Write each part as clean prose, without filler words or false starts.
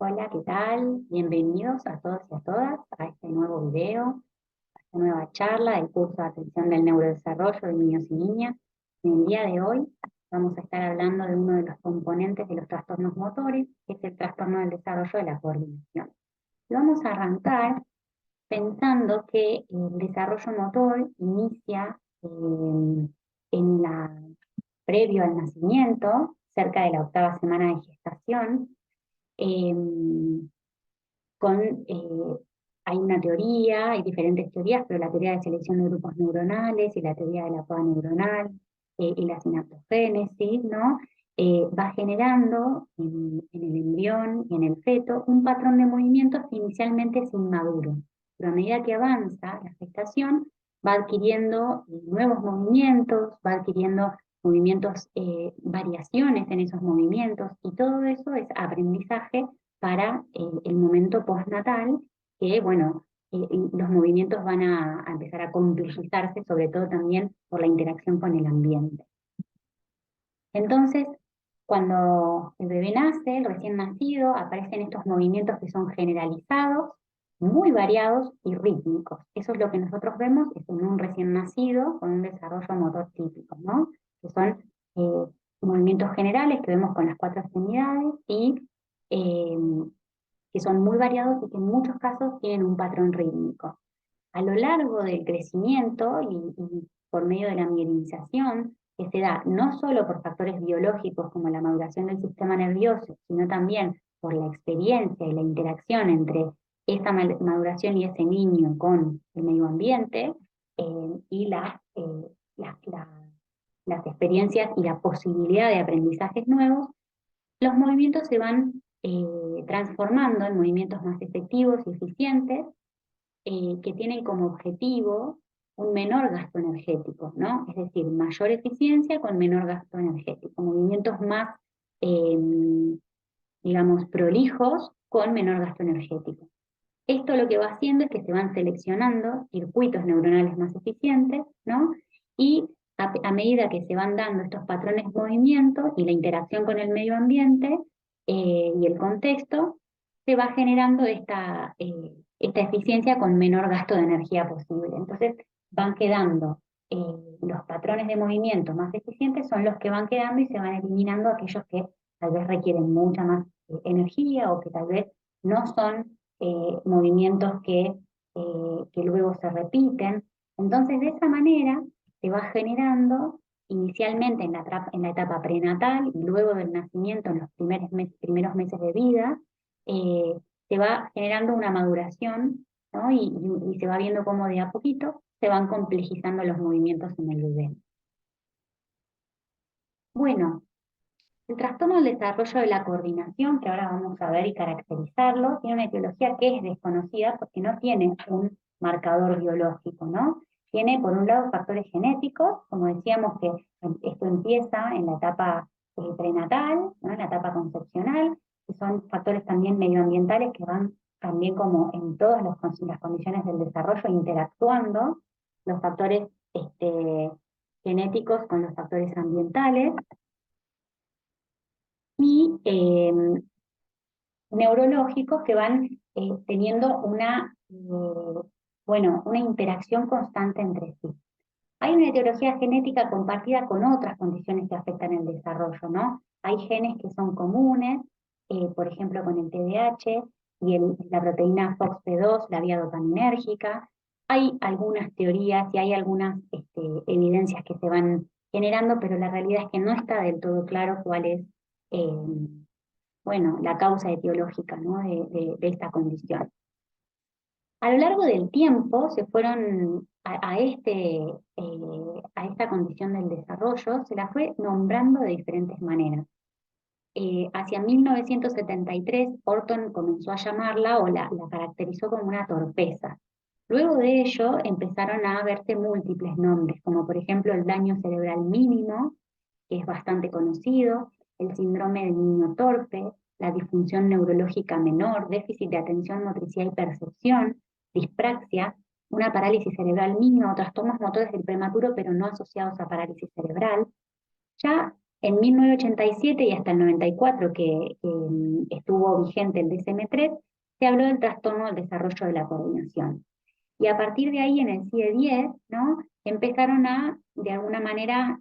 Hola, ¿qué tal? Bienvenidos a todos y a todas a este nuevo video, a esta nueva charla del curso de Atención del Neurodesarrollo de Niños y Niñas. En el día de hoy vamos a estar hablando de uno de los componentes de los trastornos motores, que es el trastorno del desarrollo de la coordinación. Y vamos a arrancar pensando que el desarrollo motor inicia previo al nacimiento, cerca de la 8ª semana de gestación. Eh, con, hay una teoría, hay diferentes teorías, pero la teoría de selección de grupos neuronales y la teoría de la poda neuronal y la sinaptogénesis, ¿no? Va generando en el embrión y en el feto un patrón de movimientos que inicialmente es inmaduro, pero a medida que avanza la gestación va adquiriendo nuevos movimientos, va adquiriendo movimientos, variaciones en esos movimientos, y todo eso es aprendizaje para el momento postnatal, que bueno, los movimientos van a empezar a complejizarse, sobre todo también por la interacción con el ambiente. Entonces, cuando el bebé nace, el recién nacido, aparecen estos movimientos que son generalizados, muy variados y rítmicos. Eso es lo que nosotros vemos en un recién nacido con un desarrollo motor típico, ¿no? Que son movimientos generales que vemos con las 4 extremidades y eh, que son muy variados y que en muchos casos tienen un patrón rítmico. A lo largo del crecimiento y por medio de la mielinización, que se da no solo por factores biológicos como la maduración del sistema nervioso, sino también por la experiencia y la interacción entre esta maduración y ese niño con el medio ambiente, y las experiencias y la posibilidad de aprendizajes nuevos, los movimientos se van transformando en movimientos más efectivos y eficientes, que tienen como objetivo un menor gasto energético, ¿no? Es decir, mayor eficiencia con menor gasto energético, movimientos más, eh, digamos, prolijos con menor gasto energético. Esto lo que va haciendo es que se van seleccionando circuitos neuronales más eficientes, ¿no? Y a medida que se van dando estos patrones de movimiento y la interacción con el medio ambiente y el contexto, se va generando esta eficiencia con menor gasto de energía posible. Entonces van quedando los patrones de movimiento más eficientes, son los que van quedando, y se van eliminando aquellos que tal vez requieren mucha más energía, o que tal vez no son movimientos que luego se repiten. Entonces, de esa manera se va generando inicialmente en la etapa prenatal y luego del nacimiento, en los primeros meses de vida, se va generando una maduración, ¿no? Y se va viendo cómo de a poquito se van complejizando los movimientos en el bebé. Bueno, el trastorno del desarrollo de la coordinación, que ahora vamos a ver y caracterizarlo, tiene una etiología que es desconocida porque no tiene un marcador biológico, ¿no? Tiene, por un lado, factores genéticos, como decíamos, que esto empieza en la etapa prenatal, ¿no? En la etapa concepcional, que son factores también medioambientales que van también, como en todas las condiciones del desarrollo, interactuando los factores genéticos con los factores ambientales. Y neurológicos que van teniendo una interacción constante entre sí. Hay una etiología genética compartida con otras condiciones que afectan el desarrollo, ¿no? Hay genes que son comunes, por ejemplo con el TDAH y la proteína FOXP2, la vía dopaminérgica. Hay algunas teorías y hay algunas evidencias que se van generando, pero la realidad es que no está del todo claro cuál es la causa etiológica, ¿no? de esta condición. A lo largo del tiempo se fueron a esta condición del desarrollo, se la fue nombrando de diferentes maneras. Hacia 1973, Orton comenzó a llamarla, o la caracterizó como una torpeza. Luego de ello empezaron a verse múltiples nombres, como por ejemplo el daño cerebral mínimo, que es bastante conocido, el síndrome del niño torpe, la disfunción neurológica menor, déficit de atención, motricidad y percepción, dispraxia, una parálisis cerebral mínima o trastornos motores del prematuro pero no asociados a parálisis cerebral. Ya En 1987 y hasta el 94, que estuvo vigente el DSM-3, se habló del trastorno del desarrollo de la coordinación. Y a partir de ahí, en el CIE-10, ¿no? Empezaron a, de alguna manera,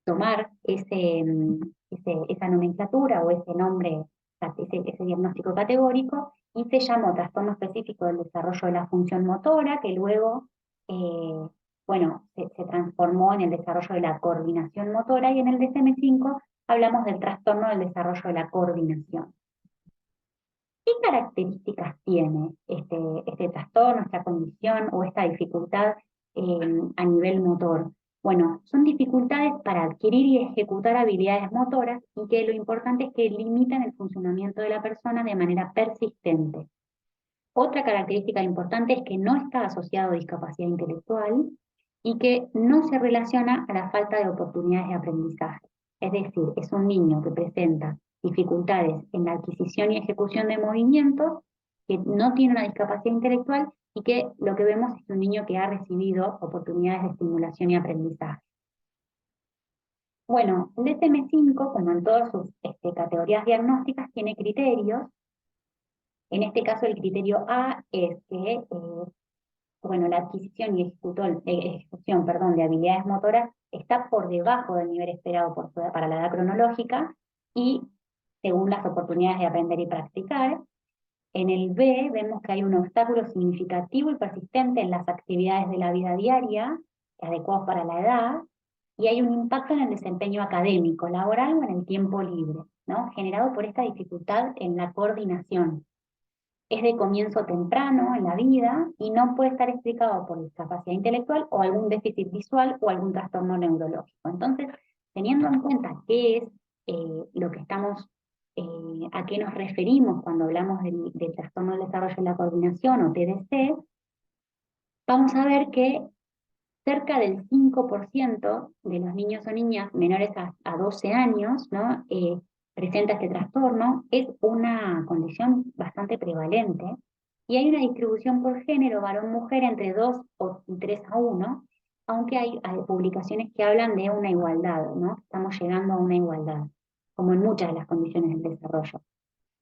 tomar esa nomenclatura o ese nombre, ese diagnóstico categórico, y se llamó trastorno específico del desarrollo de la función motora, que luego, bueno, se transformó en el desarrollo de la coordinación motora, y en el DSM-5 hablamos del trastorno del desarrollo de la coordinación. ¿Qué características tiene este trastorno, esta condición o esta dificultad a nivel motor? Bueno, son dificultades para adquirir y ejecutar habilidades motoras, y que lo importante es que limitan el funcionamiento de la persona de manera persistente. Otra característica importante es que no está asociado a discapacidad intelectual y que no se relaciona a la falta de oportunidades de aprendizaje. Es decir, es un niño que presenta dificultades en la adquisición y ejecución de movimientos, que no tiene una discapacidad intelectual, y que lo que vemos es un niño que ha recibido oportunidades de estimulación y aprendizaje. Bueno, el DSM-5, como en todas sus categorías diagnósticas, tiene criterios. En este caso, el criterio A es que bueno, la adquisición y ejecución, perdón, de habilidades motoras está por debajo del nivel esperado para la edad cronológica y según las oportunidades de aprender y practicar. En el B vemos que hay un obstáculo significativo y persistente en las actividades de la vida diaria, adecuados para la edad, y hay un impacto en el desempeño académico, laboral o en el tiempo libre, ¿no? Generado por esta dificultad en la coordinación. Es de comienzo temprano en la vida y no puede estar explicado por discapacidad intelectual o algún déficit visual o algún trastorno neurológico. Entonces, teniendo en cuenta qué es lo que estamos, a qué nos referimos cuando hablamos del trastorno del desarrollo de la coordinación o TDC, vamos a ver que cerca del 5% de los niños o niñas menores a 12 años, ¿no? Presenta este trastorno. Es una condición bastante prevalente, y hay una distribución por género, varón-mujer, entre 2 y 3 a 1, aunque hay publicaciones que hablan de una igualdad, ¿no? Estamos llegando a una igualdad, como en muchas de las condiciones del desarrollo.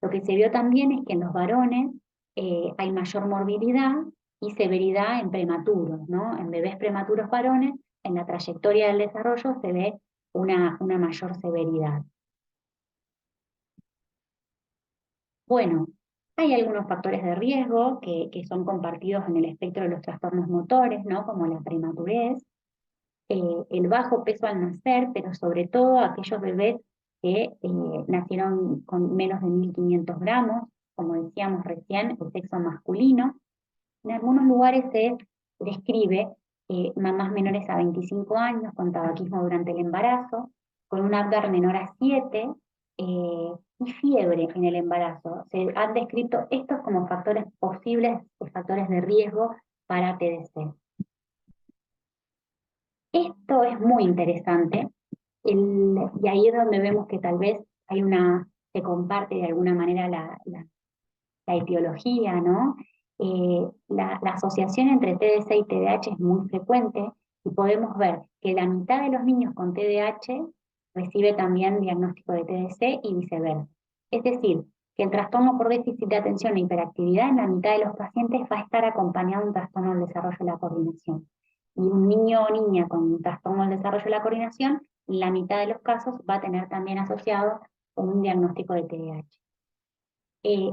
Lo que se vio también es que en los varones hay mayor morbilidad y severidad en prematuros, ¿no? En bebés prematuros varones, en la trayectoria del desarrollo se ve una mayor severidad. Bueno, hay algunos factores de riesgo que son compartidos en el espectro de los trastornos motores, ¿no? Como la prematurez, el bajo peso al nacer, pero sobre todo aquellos bebés que nacieron con menos de 1.500 gramos, como decíamos recién, el sexo masculino. En algunos lugares se describe mamás menores a 25 años con tabaquismo durante el embarazo, con un Apgar menor a 7 y fiebre en el embarazo. Se han descrito estos como factores posibles, factores de riesgo para TDC. Esto es muy interesante, y ahí es donde vemos que tal vez se comparte de alguna manera la etiología, ¿no? La asociación entre TDC y TDAH es muy frecuente, y podemos ver que la mitad de los niños con TDAH recibe también diagnóstico de TDC y viceversa. Es decir, que el trastorno por déficit de atención e hiperactividad en la mitad de los pacientes va a estar acompañado de un trastorno del desarrollo de la coordinación. Y un niño o niña con un trastorno del desarrollo de la coordinación, en la mitad de los casos va a tener también asociado un diagnóstico de TDAH.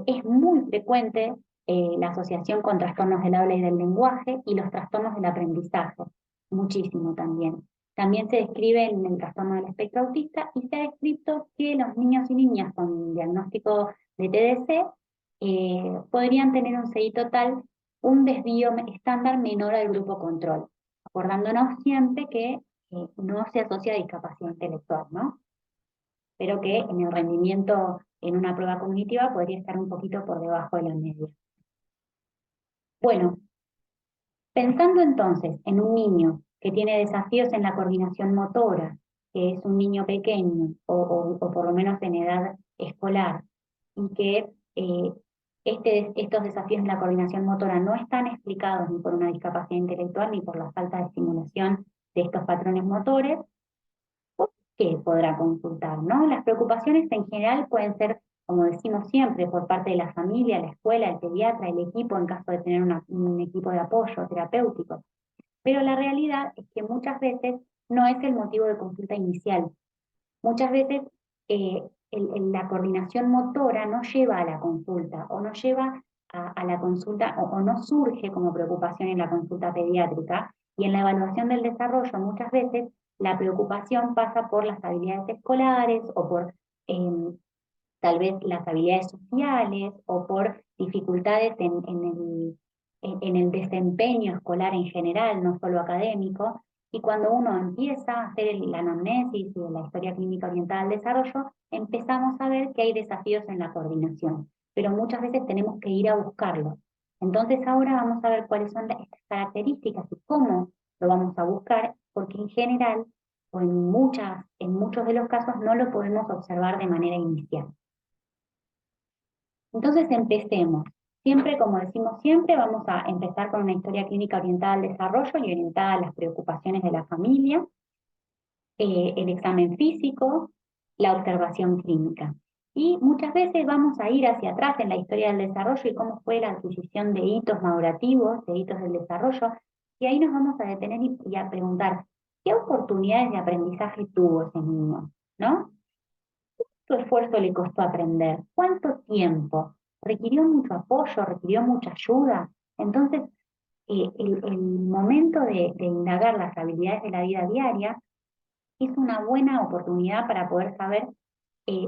Es muy frecuente la asociación con trastornos del habla y del lenguaje y los trastornos del aprendizaje, muchísimo también. También se describe en el trastorno del espectro autista, y se ha descrito que los niños y niñas con diagnóstico de TDC podrían tener un CI total, un desvío estándar menor al grupo control, acordándonos siempre que no se asocia a discapacidad intelectual, ¿no? Pero que en el rendimiento en una prueba cognitiva podría estar un poquito por debajo de la media. Bueno, pensando entonces en un niño que tiene desafíos en la coordinación motora, que es un niño pequeño o por lo menos en edad escolar, y que estos desafíos en la coordinación motora no están explicados ni por una discapacidad intelectual ni por la falta de estimulación de estos patrones motores, ¿qué podrá consultar, ¿no? Las preocupaciones en general pueden ser, como decimos siempre, por parte de la familia, la escuela, el pediatra, el equipo, en caso de tener un equipo de apoyo terapéutico. Pero la realidad es que muchas veces no es el motivo de consulta inicial. Muchas veces la coordinación motora no lleva a la consulta o no lleva a la consulta o no surge como preocupación en la consulta pediátrica, y en la evaluación del desarrollo muchas veces la preocupación pasa por las habilidades escolares o por tal vez las habilidades sociales o por dificultades en el desempeño escolar en general, no solo académico. Y cuando uno empieza a hacer la anamnesis y la historia clínica orientada al desarrollo, empezamos a ver que hay desafíos en la coordinación, pero muchas veces tenemos que ir a buscarlos. Entonces ahora vamos a ver cuáles son estas características y cómo lo vamos a buscar, porque en general o en muchos de los casos no lo podemos observar de manera inicial. Entonces empecemos. Siempre, como decimos siempre, vamos a empezar con una historia clínica orientada al desarrollo y orientada a las preocupaciones de la familia, el examen físico, la observación clínica. Y muchas veces vamos a ir hacia atrás en la historia del desarrollo y cómo fue la adquisición de hitos madurativos, de hitos del desarrollo, y ahí nos vamos a detener y a preguntar, ¿qué oportunidades de aprendizaje tuvo ese niño? ¿No? ¿Cuánto esfuerzo le costó aprender? ¿Cuánto tiempo? ¿Requirió mucho apoyo? ¿Requirió mucha ayuda? Entonces, el momento de indagar las habilidades de la vida diaria es una buena oportunidad para poder saber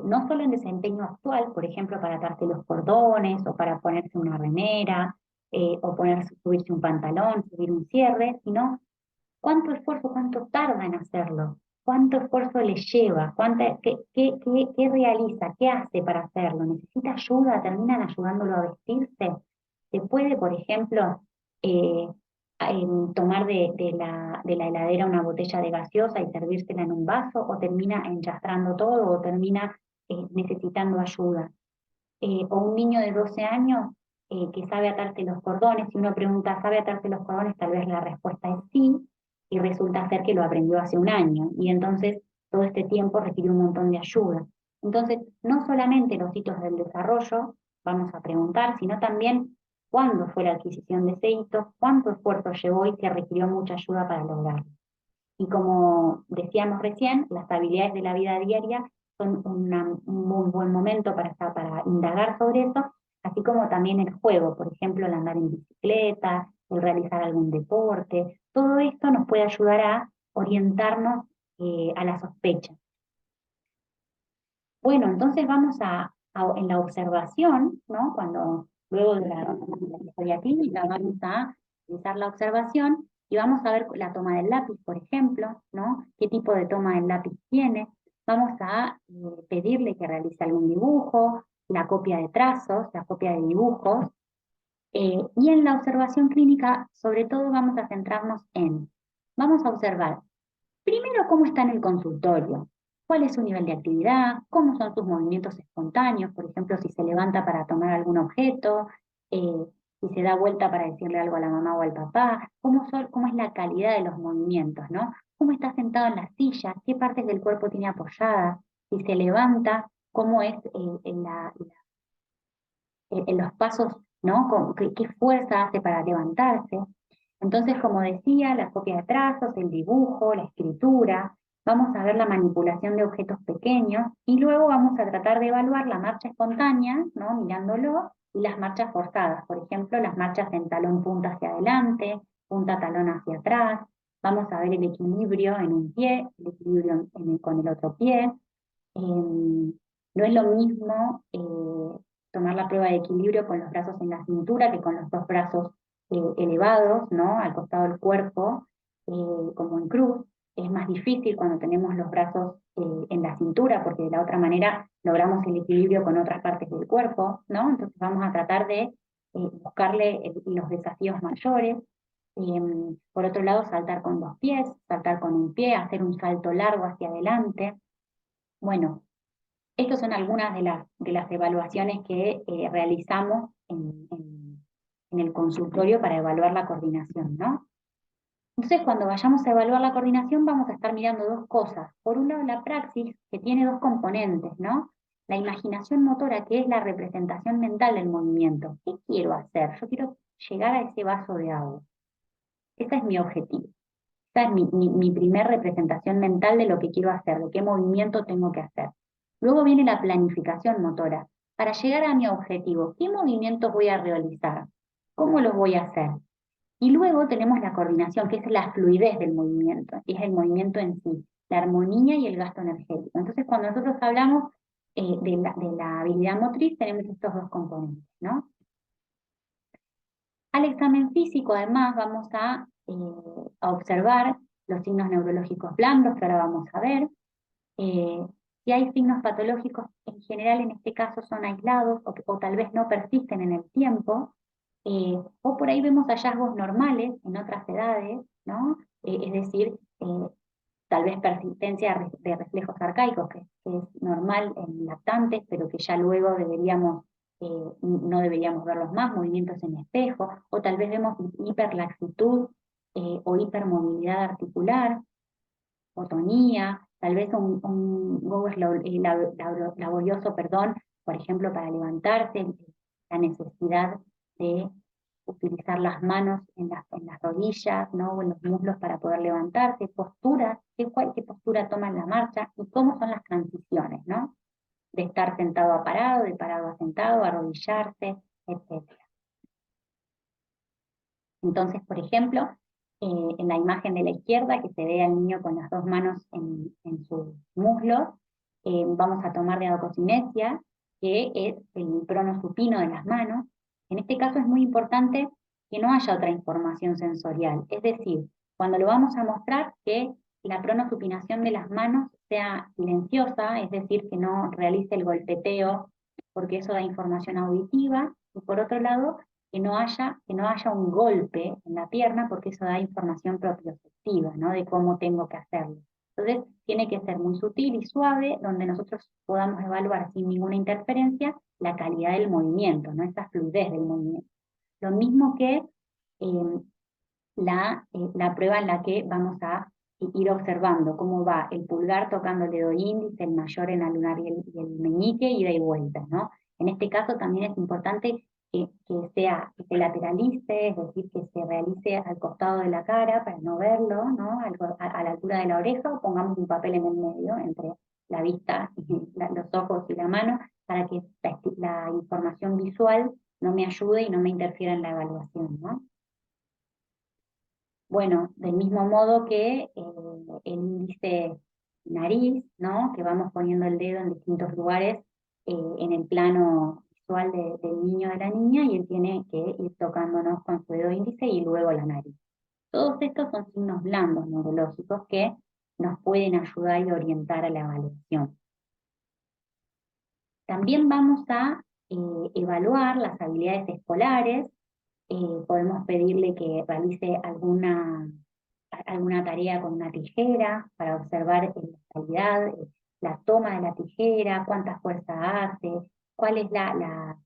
no solo en desempeño actual, por ejemplo, para atarse los cordones o para ponerse una remera o subirse un pantalón, subir un cierre, sino cuánto esfuerzo, cuánto tarda en hacerlo, cuánto esfuerzo le lleva, qué realiza, qué hace para hacerlo, necesita ayuda, terminan ayudándolo a vestirse. Se puede, por ejemplo, eh, tomar de la heladera una botella de gaseosa y servírsela en un vaso, o termina enchastrando todo, o termina necesitando ayuda. O un niño de 12 años que sabe atarse los cordones, si uno pregunta, ¿sabe atarse los cordones? Tal vez la respuesta es sí, y resulta ser que lo aprendió hace un año, y entonces todo este tiempo requirió un montón de ayuda. Entonces, no solamente los hitos del desarrollo vamos a preguntar, sino también cuándo fue la adquisición de ese hito, cuánto esfuerzo llevó y que requirió mucha ayuda para lograrlo. Y como decíamos recién, las habilidades de la vida diaria son un muy buen momento para indagar sobre eso, así como también el juego, por ejemplo, el andar en bicicleta, el realizar algún deporte. Todo esto nos puede ayudar a orientarnos a la sospecha. Bueno, entonces vamos en la observación, ¿no? Luego de la historia clínica, vamos a utilizar la observación y vamos a ver la toma del lápiz, por ejemplo, ¿no? ¿Qué tipo de toma del lápiz tiene? Vamos a pedirle que realice algún dibujo, la copia de trazos, la copia de dibujos, y en la observación clínica, sobre todo vamos a centrarnos vamos a observar primero, cómo está en el consultorio, cuál es su nivel de actividad, cómo son sus movimientos espontáneos, por ejemplo, si se levanta para tomar algún objeto, si se da vuelta para decirle algo a la mamá o al papá, cómo es la calidad de los movimientos, ¿no? Cómo está sentado en la silla, qué partes del cuerpo tiene apoyadas, si se levanta, cómo es en los pasos, ¿no? ¿Qué fuerza hace para levantarse? Entonces, como decía, la copia de trazos, el dibujo, la escritura, vamos a ver la manipulación de objetos pequeños y luego vamos a tratar de evaluar la marcha espontánea, ¿no? Mirándolo, y las marchas forzadas, por ejemplo, las marchas en talón punta hacia adelante, punta talón hacia atrás. Vamos a ver el equilibrio en un pie, el equilibrio con el otro pie. No es lo mismo tomar la prueba de equilibrio con los brazos en la cintura que con los dos brazos elevados, ¿no? Al costado del cuerpo, como en cruz. Es más difícil cuando tenemos los brazos en la cintura, porque de la otra manera logramos el equilibrio con otras partes del cuerpo, ¿no? Entonces vamos a tratar de buscarle los desafíos mayores. Por otro lado, saltar con dos pies, saltar con un pie, hacer un salto largo hacia adelante. Bueno, estas son algunas de las evaluaciones que realizamos en el consultorio para evaluar la coordinación, ¿no? Entonces, cuando vayamos a evaluar la coordinación, vamos a estar mirando dos cosas. Por un lado, la praxis, que tiene dos componentes, ¿no? La imaginación motora, que es la representación mental del movimiento. ¿Qué quiero hacer? Yo quiero llegar a ese vaso de agua. Ese es mi objetivo. Esa es mi primer representación mental de lo que quiero hacer, de qué movimiento tengo que hacer. Luego viene la planificación motora. Para llegar a mi objetivo, ¿qué movimientos voy a realizar? ¿Cómo los voy a hacer? Y luego tenemos la coordinación, que es la fluidez del movimiento, es el movimiento en sí, la armonía y el gasto energético. Entonces, cuando nosotros hablamos de la habilidad motriz, tenemos estos dos componentes, ¿no? Al examen físico, además, vamos a observar los signos neurológicos blandos, que ahora vamos a ver. Eh, si hay signos patológicos, en general en este caso son aislados o tal vez no persisten en el tiempo, o por ahí vemos hallazgos normales en otras edades, ¿no? Es decir, tal vez persistencia de reflejos arcaicos, que es normal en lactantes, pero que ya luego no deberíamos verlos más, movimientos en espejo, o tal vez vemos hiperlaxitud o hipermovilidad articular, otonía, tal vez un gower laborioso, perdón, por ejemplo, para levantarse, la necesidad de utilizar las manos en las rodillas, ¿no? O en los muslos para poder levantarse, posturas, qué postura toma en la marcha y cómo son las transiciones, ¿no? De estar sentado a parado, de parado a sentado, arrodillarse, etc. Entonces, por ejemplo, en la imagen de la izquierda, que se ve al niño con las dos manos en sus muslos, vamos a tomar de adococinesia, que es el pronosupino de las manos. En este caso es muy importante que no haya otra información sensorial, es decir, cuando lo vamos a mostrar, que la pronosupinación de las manos sea silenciosa, es decir, que no realice el golpeteo, porque eso da información auditiva, y por otro lado, que no haya un golpe en la pierna, porque eso da información propioceptiva, ¿no? De cómo tengo que hacerlo. Entonces, tiene que ser muy sutil y suave, donde nosotros podamos evaluar sin ninguna interferencia la calidad del movimiento, ¿no? Esa fluidez del movimiento. Lo mismo que eh, la prueba en la que vamos a ir observando cómo va el pulgar tocando el dedo índice, el mayor en la lunar y el meñique, ida y vuelta, ¿no? En este caso también es importante que se lateralice, es decir, que se realice al costado de la cara para no verlo, ¿no? A la altura de la oreja, o pongamos un papel en el medio entre la vista, los ojos y la mano, para que la información visual no me ayude y no me interfiera en la evaluación, ¿no? Bueno, del mismo modo que el índice nariz, ¿no? Que vamos poniendo el dedo en distintos lugares en el plano visual del niño o de la niña, y él tiene que ir tocándonos con su dedo índice y luego la nariz. Todos estos son signos blandos neurológicos que nos pueden ayudar y orientar a la evaluación. También vamos a evaluar las habilidades escolares. Podemos pedirle que realice alguna tarea con una tijera para observar la calidad, la toma de la tijera, cuánta fuerza hace, cuál es la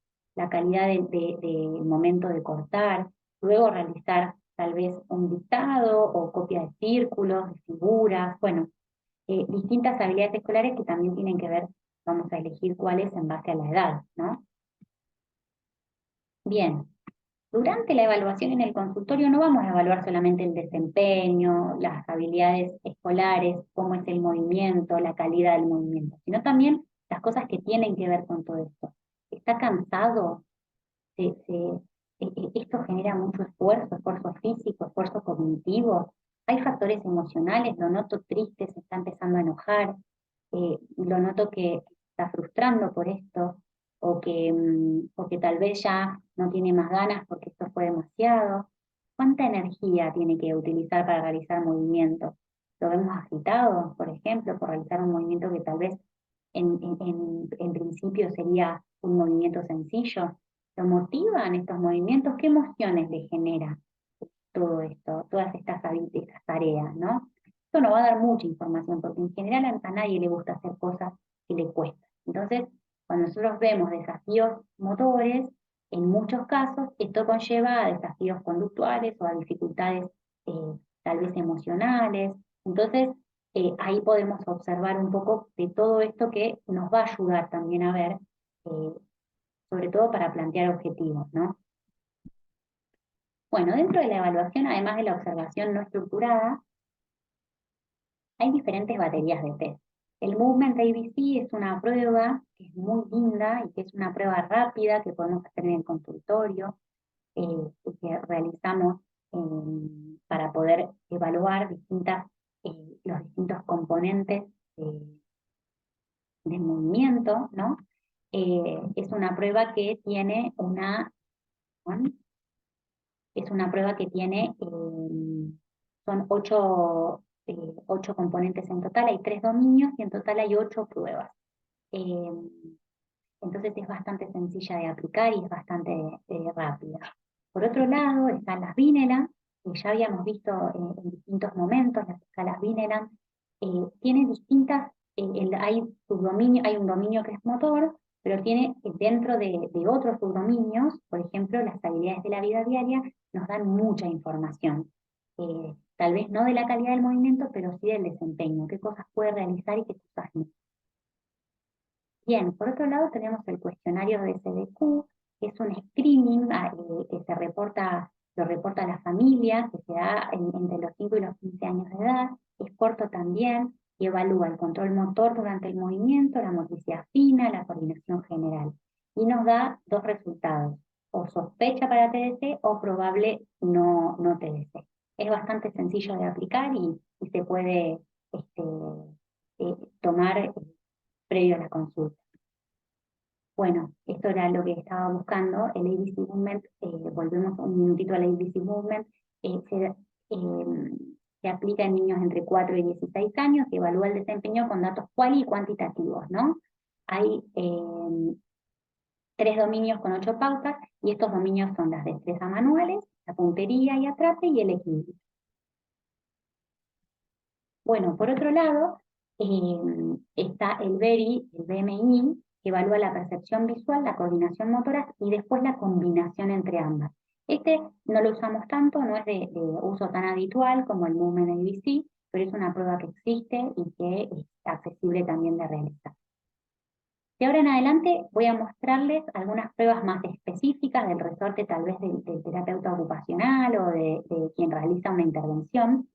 calidad del momento de cortar. Luego realizar tal vez un dictado o copia de círculos, de figuras, bueno, distintas habilidades escolares que también tienen que ver, vamos a elegir cuáles en base a la edad, ¿no? Bien, durante la evaluación en el consultorio no vamos a evaluar solamente el desempeño, las habilidades escolares, cómo es el movimiento, la calidad del movimiento, sino también las cosas que tienen que ver con todo esto. ¿Está cansado? Esto genera mucho esfuerzo físico, esfuerzo cognitivo. Hay factores emocionales, lo noto triste, se está empezando a enojar, lo noto que está frustrando por esto, o que tal vez ya no tiene más ganas porque esto fue demasiado. ¿Cuánta energía tiene que utilizar para realizar movimientos? Lo vemos agitado, por ejemplo, por realizar un movimiento que tal vez en principio sería un movimiento sencillo. ¿Lo motivan estos movimientos? ¿Qué emociones le genera todo esto, todas estas tareas, ¿no? Esto nos va a dar mucha información, porque en general a nadie le gusta hacer cosas que le cuestan. Entonces, cuando nosotros vemos desafíos motores, en muchos casos esto conlleva a desafíos conductuales o a dificultades tal vez emocionales. Entonces, ahí podemos observar un poco de todo esto que nos va a ayudar también a ver, sobre todo para plantear objetivos, ¿no? Bueno, dentro de la evaluación, además de la observación no estructurada, hay diferentes baterías de test. El Movement ABC es una prueba que es muy linda y que es una prueba rápida que podemos hacer en el consultorio, y que realizamos para poder evaluar los distintos componentes del movimiento, ¿no? Es una prueba que tiene es una prueba que tiene, son ocho componentes en total, hay 3 dominios y en total hay 8 pruebas. Eh, entonces es bastante sencilla de aplicar y es bastante rápida. Por otro lado, están las Vineland, que ya habíamos visto en distintos momentos, las escalas Vineland, tiene distintas, hay hay un dominio que es motor, pero tiene dentro de otros subdominios, por ejemplo, las habilidades de la vida diaria, nos dan mucha información. Tal vez no de la calidad del movimiento, pero sí del desempeño, qué cosas puede realizar y qué cosas no. Bien, por otro lado tenemos el cuestionario de SDQ, que es un screening que lo reporta la familia, que se da entre los 5 y los 15 años de edad, es corto también, y evalúa el control motor durante el movimiento, la motricidad fina, la coordinación general. Y nos da 2 resultados, o sospecha para TDC o probable no TDC. Es bastante sencillo de aplicar y se puede tomar previo a la consulta. Bueno, esto era lo que estaba buscando, el ABC Movement, volvemos un minutito al ABC Movement, se aplica en niños entre 4 y 16 años, que evalúa el desempeño con datos cuali y cuantitativos, ¿no? Hay 3 dominios con 8 pautas, y estos dominios son las destrezas manuales, la puntería y atrape, y el equilibrio. Bueno, por otro lado, está el BMI, que evalúa la percepción visual, la coordinación motora y después la combinación entre ambas. Este no lo usamos tanto, no es de uso tan habitual como el Movement ABC, pero es una prueba que existe y que es accesible también de realizar. De ahora en adelante voy a mostrarles algunas pruebas más específicas del resorte tal vez del terapeuta ocupacional o de quien realiza una intervención.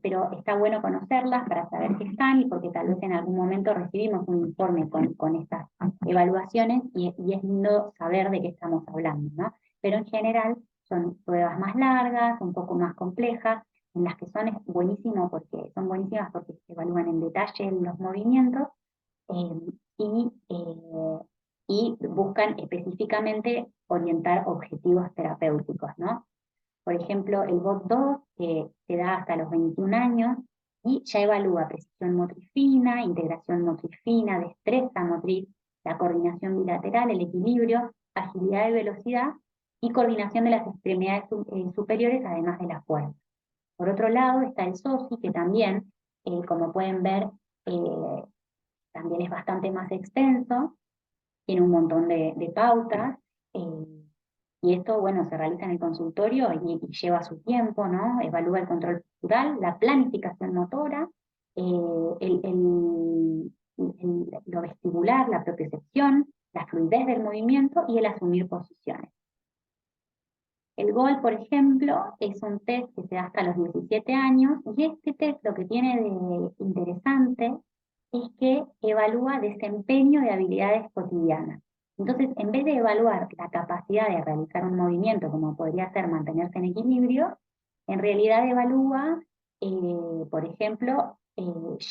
Pero está bueno conocerlas para saber qué están y porque tal vez en algún momento recibimos un informe con estas evaluaciones y es lindo saber de qué estamos hablando, ¿no? Pero en general son pruebas más largas, un poco más complejas, en las que son buenísimas porque se evalúan en detalle los movimientos eh, y, eh, y buscan específicamente orientar objetivos terapéuticos, ¿no? Por ejemplo, el BOT2, que se da hasta los 21 años, y ya evalúa precisión motriz fina, integración motriz fina, destreza motriz, la coordinación bilateral, el equilibrio, agilidad y velocidad, y coordinación de las extremidades superiores, además de la fuerza. Por otro lado está el SOSI, que también, como pueden ver, eh, también es bastante más extenso, tiene un montón de pautas, y esto, bueno, se realiza en el consultorio y lleva su tiempo, ¿no? Evalúa el control postural, la planificación motora, lo vestibular, la propiocepción, la fluidez del movimiento y el asumir posiciones. El GOL, por ejemplo, es un test que se da hasta los 17 años, y este test lo que tiene de interesante es que evalúa desempeño de habilidades cotidianas. Entonces, en vez de evaluar la capacidad de realizar un movimiento, como podría ser mantenerse en equilibrio, en realidad evalúa, por ejemplo,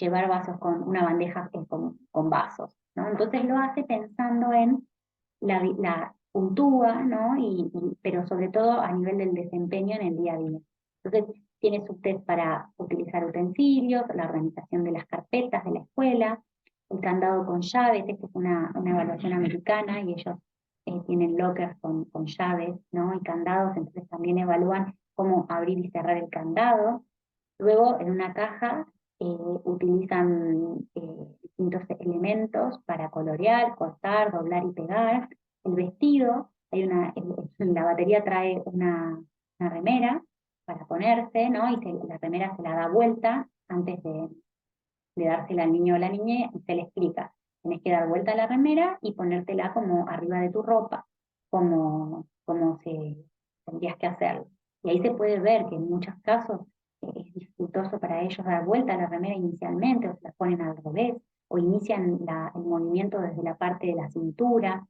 llevar vasos con una bandeja con vasos, ¿no? Entonces lo hace pensando en la puntúa, ¿no? Pero sobre todo a nivel del desempeño en el día a día. Entonces, tiene subtest para utilizar utensilios, la organización de las carpetas de la escuela, el candado con llaves, esta es una evaluación americana y ellos tienen lockers con llaves, ¿no? Y candados, entonces también evalúan cómo abrir y cerrar el candado. Luego, en una caja, utilizan distintos elementos para colorear, cortar, doblar y pegar. El vestido, la batería trae una remera para ponerse, ¿no? Y la remera se la da vuelta antes de dársela al niño o la niña y se le explica. Tenés que dar vuelta a la remera y ponértela como arriba de tu ropa, como tendrías que hacerlo. Y ahí se puede ver que en muchos casos es dificultoso para ellos dar vuelta a la remera inicialmente, o se la ponen al revés, o inician el movimiento desde la parte de la cintura.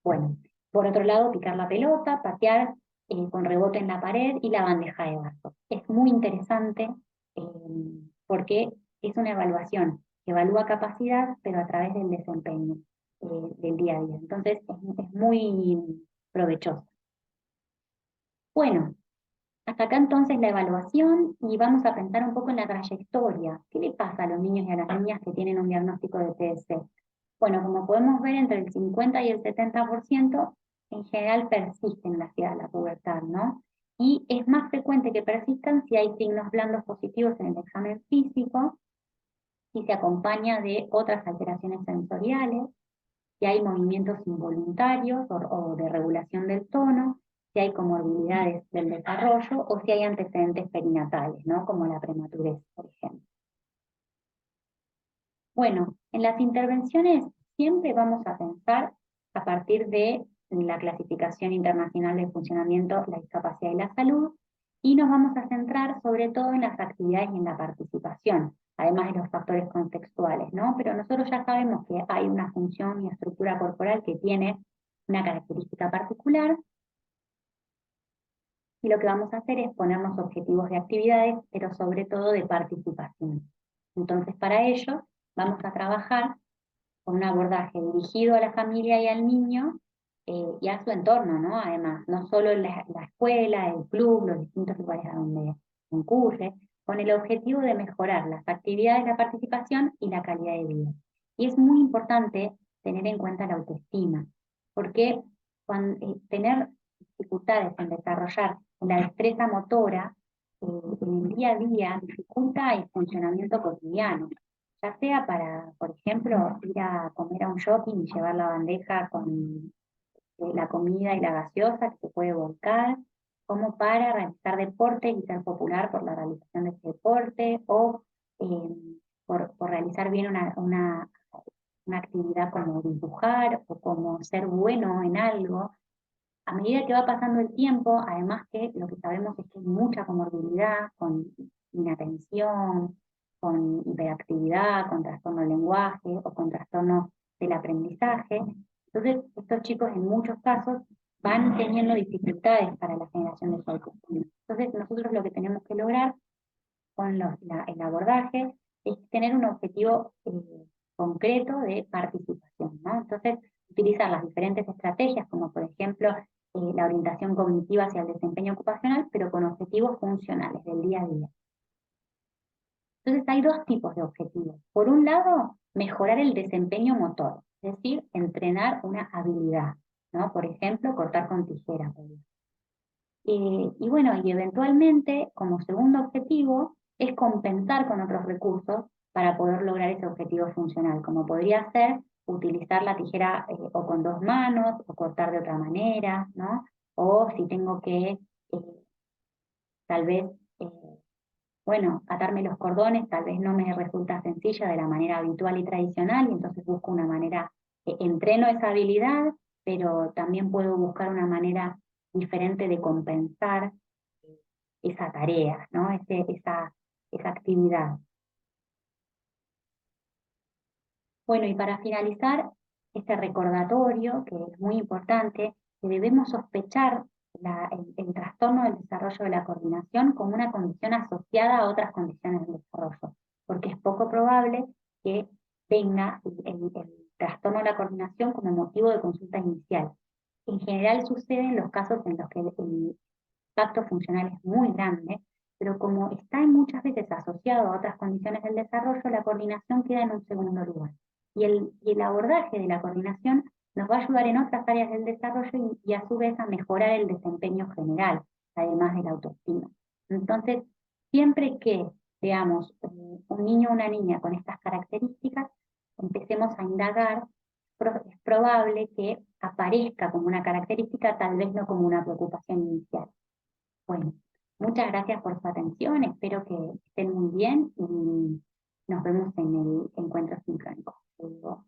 Bueno, por otro lado, picar la pelota, patear con rebote en la pared y la bandeja de vasos. Es muy interesante porque es una evaluación que evalúa capacidad, pero a través del desempeño del día a día. Entonces, es muy provechoso. Bueno, hasta acá entonces la evaluación y vamos a pensar un poco en la trayectoria. ¿Qué le pasa a los niños y a las niñas que tienen un diagnóstico de TSC? Bueno, como podemos ver, entre el 50 y el 70% en general persisten hacia la pubertad, ¿no? Y es más frecuente que persistan si hay signos blandos positivos en el examen físico, si se acompaña de otras alteraciones sensoriales, si hay movimientos involuntarios o de regulación del tono, si hay comorbilidades del desarrollo o si hay antecedentes perinatales, ¿no? Como la prematurez, por ejemplo. Bueno, en las intervenciones siempre vamos a pensar a partir de la clasificación internacional de funcionamiento, la discapacidad y la salud, y nos vamos a centrar sobre todo en las actividades y en la participación, además de los factores contextuales, ¿no? Pero nosotros ya sabemos que hay una función y estructura corporal que tiene una característica particular, y lo que vamos a hacer es ponernos objetivos de actividades, pero sobre todo de participación. Entonces, para ello, vamos a trabajar con un abordaje dirigido a la familia y al niño y a su entorno, ¿no? Además, no solo la escuela, el club, los distintos lugares a donde concurre, con el objetivo de mejorar las actividades, la participación y la calidad de vida. Y es muy importante tener en cuenta la autoestima, porque tener dificultades en desarrollar la destreza motora en el día a día dificulta el funcionamiento cotidiano, ya sea para, por ejemplo, ir a comer a un shopping y llevar la bandeja con la comida y la gaseosa que se puede volcar, como para realizar deporte y ser popular por la realización de ese deporte, o por realizar bien una actividad como dibujar o como ser bueno en algo. A medida que va pasando el tiempo, además que lo que sabemos es que hay mucha comorbilidad con inatención, con hiperactividad, con trastorno del lenguaje o con trastorno del aprendizaje. Entonces, estos chicos en muchos casos van teniendo dificultades para la generación de su autoestima. Entonces, nosotros lo que tenemos que lograr con el abordaje es tener un objetivo concreto de participación, ¿no? Entonces, utilizar las diferentes estrategias, como por ejemplo la orientación cognitiva hacia el desempeño ocupacional, pero con objetivos funcionales del día a día. Entonces, hay dos tipos de objetivos. Por un lado, mejorar el desempeño motor, es decir, entrenar una habilidad, ¿no? Por ejemplo, cortar con tijera. Y bueno, y eventualmente, como segundo objetivo, es compensar con otros recursos para poder lograr ese objetivo funcional, como podría ser utilizar la tijera o con dos manos, o cortar de otra manera, ¿no? O si tengo que, tal vez, eh, bueno, atarme los cordones, tal vez no me resulta sencilla de la manera habitual y tradicional, y entonces busco una manera, entreno esa habilidad, pero también puedo buscar una manera diferente de compensar esa tarea, ¿no? Esa actividad. Bueno, y para finalizar, este recordatorio, que es muy importante, que debemos sospechar el trastorno del desarrollo de la coordinación como una condición asociada a otras condiciones del desarrollo, porque es poco probable que tenga el trastorno de la coordinación como motivo de consulta inicial. En general sucede en los casos en los que el impacto funcional es muy grande, pero como está muchas veces asociado a otras condiciones del desarrollo, la coordinación queda en un segundo lugar. Y el abordaje de la coordinación nos va a ayudar en otras áreas del desarrollo y a su vez a mejorar el desempeño general, además de la autoestima. Entonces, siempre que veamos un niño o una niña con estas características, empecemos a indagar, es probable que aparezca como una característica, tal vez no como una preocupación inicial. Bueno, Muchas gracias por su atención, espero que estén muy bien y nos vemos en el encuentro sincrónico. Hasta luego.